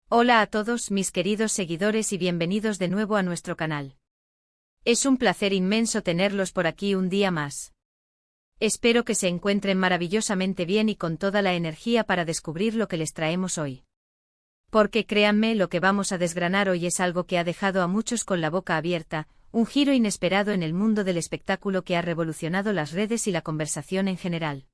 Hola a todos mis queridos seguidores y bienvenidos de nuevo a nuestro canal. Es un placer inmenso tenerlos por aquí un día más. Espero que se encuentren maravillosamente bien y con toda la energía para descubrir lo que les traemos hoy. Porque créanme, lo que vamos a desgranar hoy es algo que ha dejado a muchos con la boca abierta, un giro inesperado en el mundo del espectáculo que ha revolucionado las redes y la conversación en general.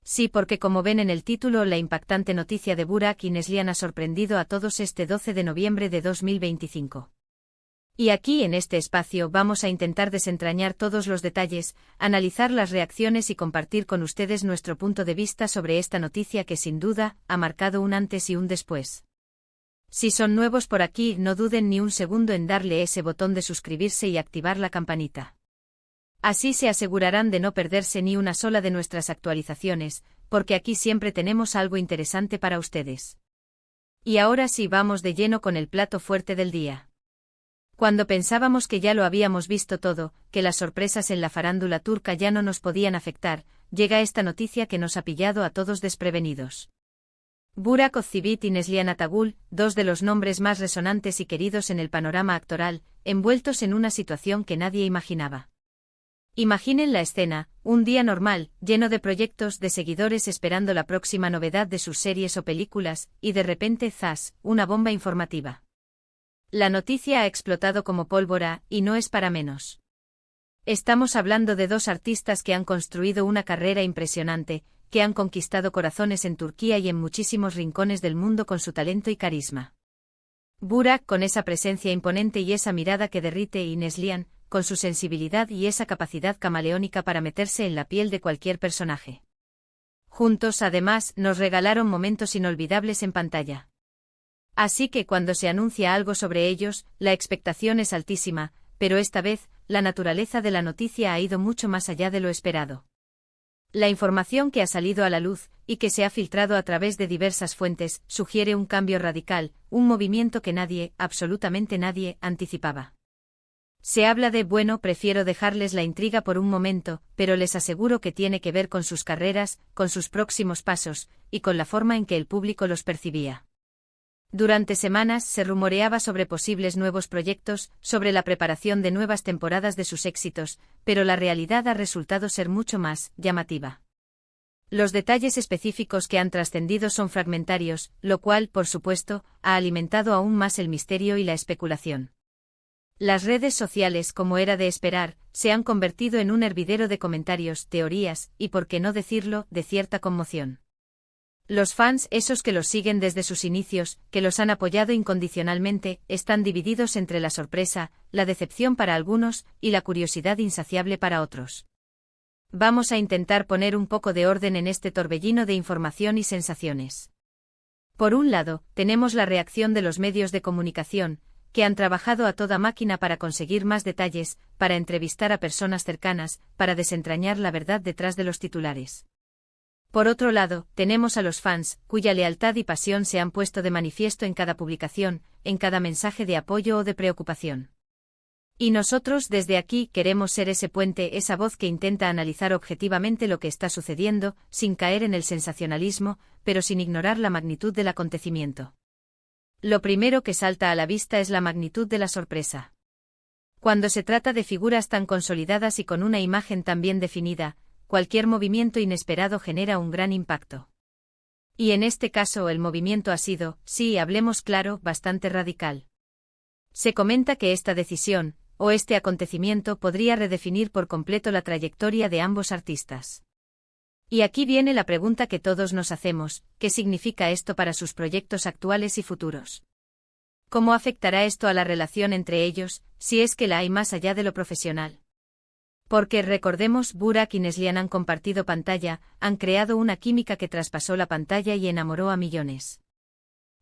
Sí, porque como ven en el título, la impactante noticia de Burak y Neslihan ha sorprendido a todos este 12 de noviembre de 2025. Y aquí en este espacio vamos a intentar desentrañar todos los detalles, analizar las reacciones y compartir con ustedes nuestro punto de vista sobre esta noticia que sin duda ha marcado un antes y un después. Si son nuevos por aquí, no duden ni un segundo en darle ese botón de suscribirse y activar la campanita. Así se asegurarán de no perderse ni una sola de nuestras actualizaciones, porque aquí siempre tenemos algo interesante para ustedes. Y ahora sí, vamos de lleno con el plato fuerte del día. Cuando pensábamos que ya lo habíamos visto todo, que las sorpresas en la farándula turca ya no nos podían afectar, llega esta noticia que nos ha pillado a todos desprevenidos. Burak Özçivit y Neslihan Atagül, dos de los nombres más resonantes y queridos en el panorama actoral, envueltos en una situación que nadie imaginaba. Imaginen la escena, un día normal, lleno de proyectos, de seguidores esperando la próxima novedad de sus series o películas, y de repente, ¡zas!, una bomba informativa. La noticia ha explotado como pólvora, y no es para menos. Estamos hablando de dos artistas que han construido una carrera impresionante, que han conquistado corazones en Turquía y en muchísimos rincones del mundo con su talento y carisma. Burak con esa presencia imponente y esa mirada que derrite, y Neslihan con su sensibilidad y esa capacidad camaleónica para meterse en la piel de cualquier personaje. Juntos, además, nos regalaron momentos inolvidables en pantalla. Así que cuando se anuncia algo sobre ellos, la expectación es altísima, pero esta vez, la naturaleza de la noticia ha ido mucho más allá de lo esperado. La información que ha salido a la luz, y que se ha filtrado a través de diversas fuentes, sugiere un cambio radical, un movimiento que nadie, absolutamente nadie, anticipaba. Se habla de, bueno, prefiero dejarles la intriga por un momento, pero les aseguro que tiene que ver con sus carreras, con sus próximos pasos, y con la forma en que el público los percibía. Durante semanas se rumoreaba sobre posibles nuevos proyectos, sobre la preparación de nuevas temporadas de sus éxitos, pero la realidad ha resultado ser mucho más llamativa. Los detalles específicos que han trascendido son fragmentarios, lo cual, por supuesto, ha alimentado aún más el misterio y la especulación. Las redes sociales, como era de esperar, se han convertido en un hervidero de comentarios, teorías, y por qué no decirlo, de cierta conmoción. Los fans, esos que los siguen desde sus inicios, que los han apoyado incondicionalmente, están divididos entre la sorpresa, la decepción para algunos, y la curiosidad insaciable para otros. Vamos a intentar poner un poco de orden en este torbellino de información y sensaciones. Por un lado, tenemos la reacción de los medios de comunicación, que han trabajado a toda máquina para conseguir más detalles, para entrevistar a personas cercanas, para desentrañar la verdad detrás de los titulares. Por otro lado, tenemos a los fans, cuya lealtad y pasión se han puesto de manifiesto en cada publicación, en cada mensaje de apoyo o de preocupación. Y nosotros desde aquí queremos ser ese puente, esa voz que intenta analizar objetivamente lo que está sucediendo, sin caer en el sensacionalismo, pero sin ignorar la magnitud del acontecimiento. Lo primero que salta a la vista es la magnitud de la sorpresa. Cuando se trata de figuras tan consolidadas y con una imagen tan bien definida, cualquier movimiento inesperado genera un gran impacto. Y en este caso el movimiento ha sido, sí, hablemos claro, bastante radical. Se comenta que esta decisión, o este acontecimiento podría redefinir por completo la trayectoria de ambos artistas. Y aquí viene la pregunta que todos nos hacemos, ¿qué significa esto para sus proyectos actuales y futuros? ¿Cómo afectará esto a la relación entre ellos, si es que la hay más allá de lo profesional? Porque recordemos, Burak y Neslihan han compartido pantalla, han creado una química que traspasó la pantalla y enamoró a millones.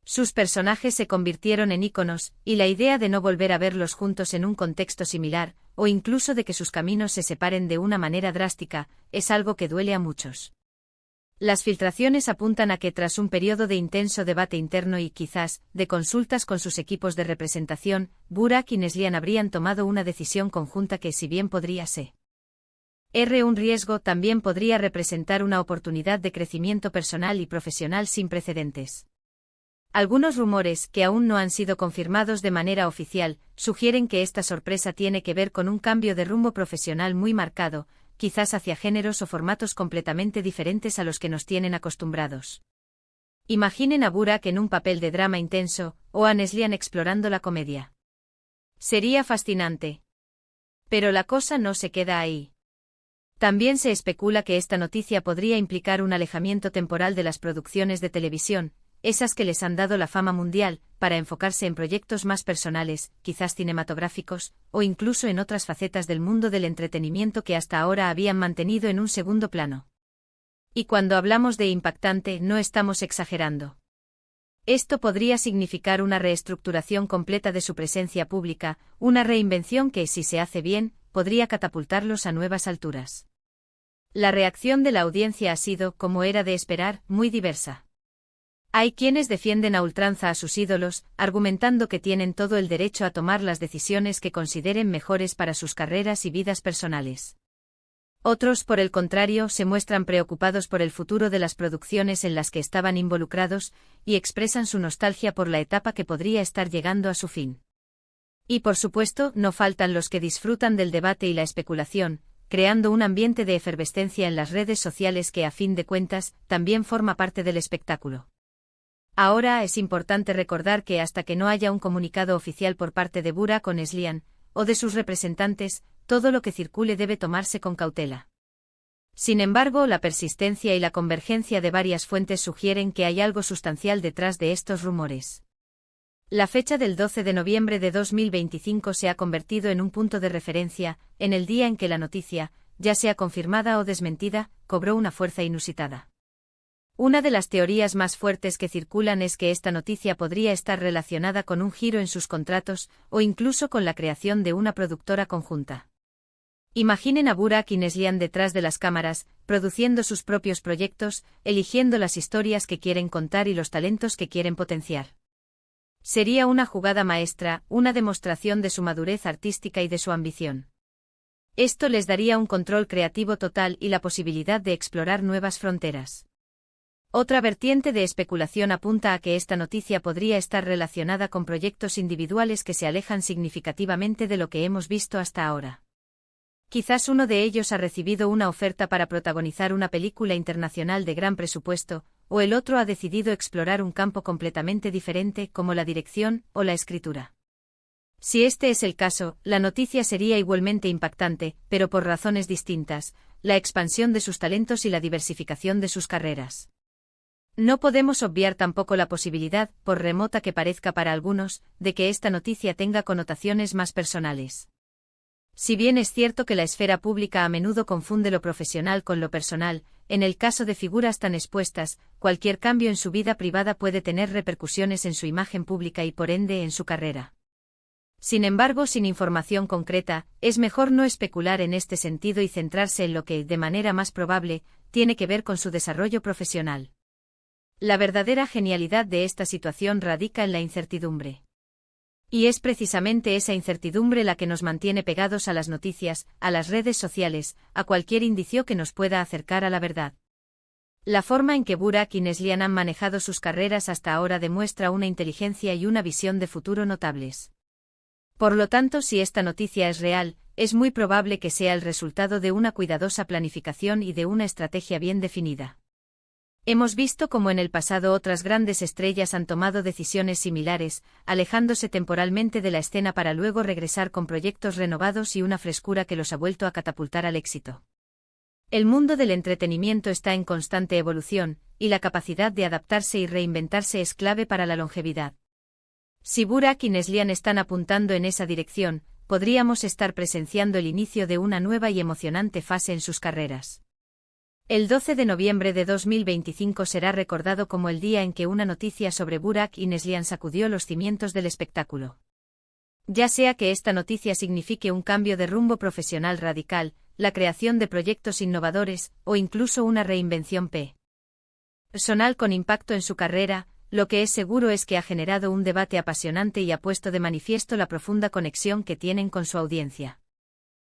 Sus personajes se convirtieron en íconos, y la idea de no volver a verlos juntos en un contexto similar, o incluso de que sus caminos se separen de una manera drástica, es algo que duele a muchos. Las filtraciones apuntan a que tras un periodo de intenso debate interno y quizás, de consultas con sus equipos de representación, Burak y Neslihan habrían tomado una decisión conjunta que, si bien podría ser un riesgo, también podría representar una oportunidad de crecimiento personal y profesional sin precedentes. Algunos rumores, que aún no han sido confirmados de manera oficial, sugieren que esta sorpresa tiene que ver con un cambio de rumbo profesional muy marcado, quizás hacia géneros o formatos completamente diferentes a los que nos tienen acostumbrados. Imaginen a Burak en un papel de drama intenso, o a Neslihan explorando la comedia. Sería fascinante. Pero la cosa no se queda ahí. También se especula que esta noticia podría implicar un alejamiento temporal de las producciones de televisión, esas que les han dado la fama mundial, para enfocarse en proyectos más personales, quizás cinematográficos, o incluso en otras facetas del mundo del entretenimiento que hasta ahora habían mantenido en un segundo plano. Y cuando hablamos de impactante, no estamos exagerando. Esto podría significar una reestructuración completa de su presencia pública, una reinvención que, si se hace bien, podría catapultarlos a nuevas alturas. La reacción de la audiencia ha sido, como era de esperar, muy diversa. Hay quienes defienden a ultranza a sus ídolos, argumentando que tienen todo el derecho a tomar las decisiones que consideren mejores para sus carreras y vidas personales. Otros, por el contrario, se muestran preocupados por el futuro de las producciones en las que estaban involucrados, y expresan su nostalgia por la etapa que podría estar llegando a su fin. Y por supuesto, no faltan los que disfrutan del debate y la especulación, creando un ambiente de efervescencia en las redes sociales que, a fin de cuentas, también forma parte del espectáculo. Ahora es importante recordar que hasta que no haya un comunicado oficial por parte de Burak o Neslihan, o de sus representantes, todo lo que circule debe tomarse con cautela. Sin embargo, la persistencia y la convergencia de varias fuentes sugieren que hay algo sustancial detrás de estos rumores. La fecha del 12 de noviembre de 2025 se ha convertido en un punto de referencia, en el día en que la noticia, ya sea confirmada o desmentida, cobró una fuerza inusitada. Una de las teorías más fuertes que circulan es que esta noticia podría estar relacionada con un giro en sus contratos, o incluso con la creación de una productora conjunta. Imaginen a Burak y Neslihan detrás de las cámaras, produciendo sus propios proyectos, eligiendo las historias que quieren contar y los talentos que quieren potenciar. Sería una jugada maestra, una demostración de su madurez artística y de su ambición. Esto les daría un control creativo total y la posibilidad de explorar nuevas fronteras. Otra vertiente de especulación apunta a que esta noticia podría estar relacionada con proyectos individuales que se alejan significativamente de lo que hemos visto hasta ahora. Quizás uno de ellos ha recibido una oferta para protagonizar una película internacional de gran presupuesto, o el otro ha decidido explorar un campo completamente diferente como la dirección o la escritura. Si este es el caso, la noticia sería igualmente impactante, pero por razones distintas, la expansión de sus talentos y la diversificación de sus carreras. No podemos obviar tampoco la posibilidad, por remota que parezca para algunos, de que esta noticia tenga connotaciones más personales. Si bien es cierto que la esfera pública a menudo confunde lo profesional con lo personal, en el caso de figuras tan expuestas, cualquier cambio en su vida privada puede tener repercusiones en su imagen pública y por ende en su carrera. Sin embargo, sin información concreta, es mejor no especular en este sentido y centrarse en lo que, de manera más probable, tiene que ver con su desarrollo profesional. La verdadera genialidad de esta situación radica en la incertidumbre. Y es precisamente esa incertidumbre la que nos mantiene pegados a las noticias, a las redes sociales, a cualquier indicio que nos pueda acercar a la verdad. La forma en que Burak y Neslihan han manejado sus carreras hasta ahora demuestra una inteligencia y una visión de futuro notables. Por lo tanto, si esta noticia es real, es muy probable que sea el resultado de una cuidadosa planificación y de una estrategia bien definida. Hemos visto cómo en el pasado otras grandes estrellas han tomado decisiones similares, alejándose temporalmente de la escena para luego regresar con proyectos renovados y una frescura que los ha vuelto a catapultar al éxito. El mundo del entretenimiento está en constante evolución, y la capacidad de adaptarse y reinventarse es clave para la longevidad. Si Burak y Neslihan están apuntando en esa dirección, podríamos estar presenciando el inicio de una nueva y emocionante fase en sus carreras. El 12 de noviembre de 2025 será recordado como el día en que una noticia sobre Burak y Neslihan sacudió los cimientos del espectáculo. Ya sea que esta noticia signifique un cambio de rumbo profesional radical, la creación de proyectos innovadores, o incluso una reinvención personal con impacto en su carrera, lo que es seguro es que ha generado un debate apasionante y ha puesto de manifiesto la profunda conexión que tienen con su audiencia.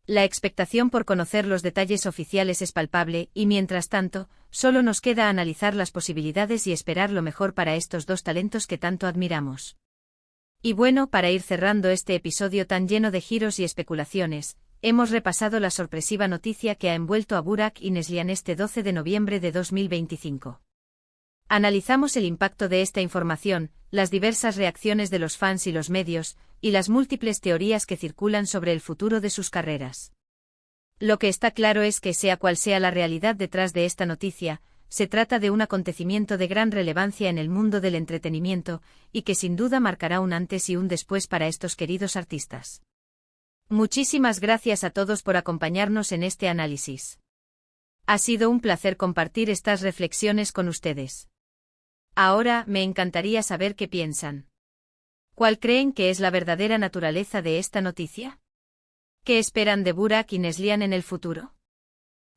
La expectación por conocer los detalles oficiales es palpable y mientras tanto, solo nos queda analizar las posibilidades y esperar lo mejor para estos dos talentos que tanto admiramos. Y bueno, para ir cerrando este episodio tan lleno de giros y especulaciones, hemos repasado la sorpresiva noticia que ha envuelto a Burak y Neslihan este 12 de noviembre de 2025. Analizamos el impacto de esta información, las diversas reacciones de los fans y los medios, y las múltiples teorías que circulan sobre el futuro de sus carreras. Lo que está claro es que sea cual sea la realidad detrás de esta noticia, se trata de un acontecimiento de gran relevancia en el mundo del entretenimiento, y que sin duda marcará un antes y un después para estos queridos artistas. Muchísimas gracias a todos por acompañarnos en este análisis. Ha sido un placer compartir estas reflexiones con ustedes. Ahora, me encantaría saber qué piensan. ¿Cuál creen que es la verdadera naturaleza de esta noticia? ¿Qué esperan de Burak y Neslihan en el futuro?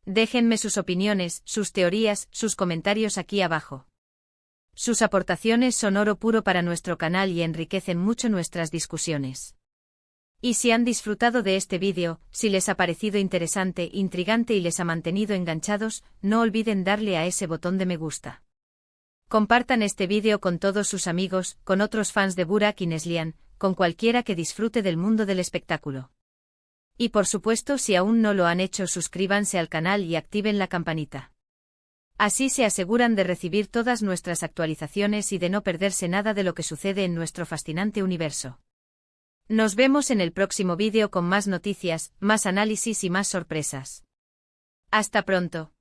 Déjenme sus opiniones, sus teorías, sus comentarios aquí abajo. Sus aportaciones son oro puro para nuestro canal y enriquecen mucho nuestras discusiones. Y si han disfrutado de este vídeo, si les ha parecido interesante, intrigante y les ha mantenido enganchados, no olviden darle a ese botón de me gusta. Compartan este vídeo con todos sus amigos, con otros fans de Burak y Neslihan, con cualquiera que disfrute del mundo del espectáculo. Y por supuesto, si aún no lo han hecho, suscríbanse al canal y activen la campanita. Así se aseguran de recibir todas nuestras actualizaciones y de no perderse nada de lo que sucede en nuestro fascinante universo. Nos vemos en el próximo vídeo con más noticias, más análisis y más sorpresas. Hasta pronto.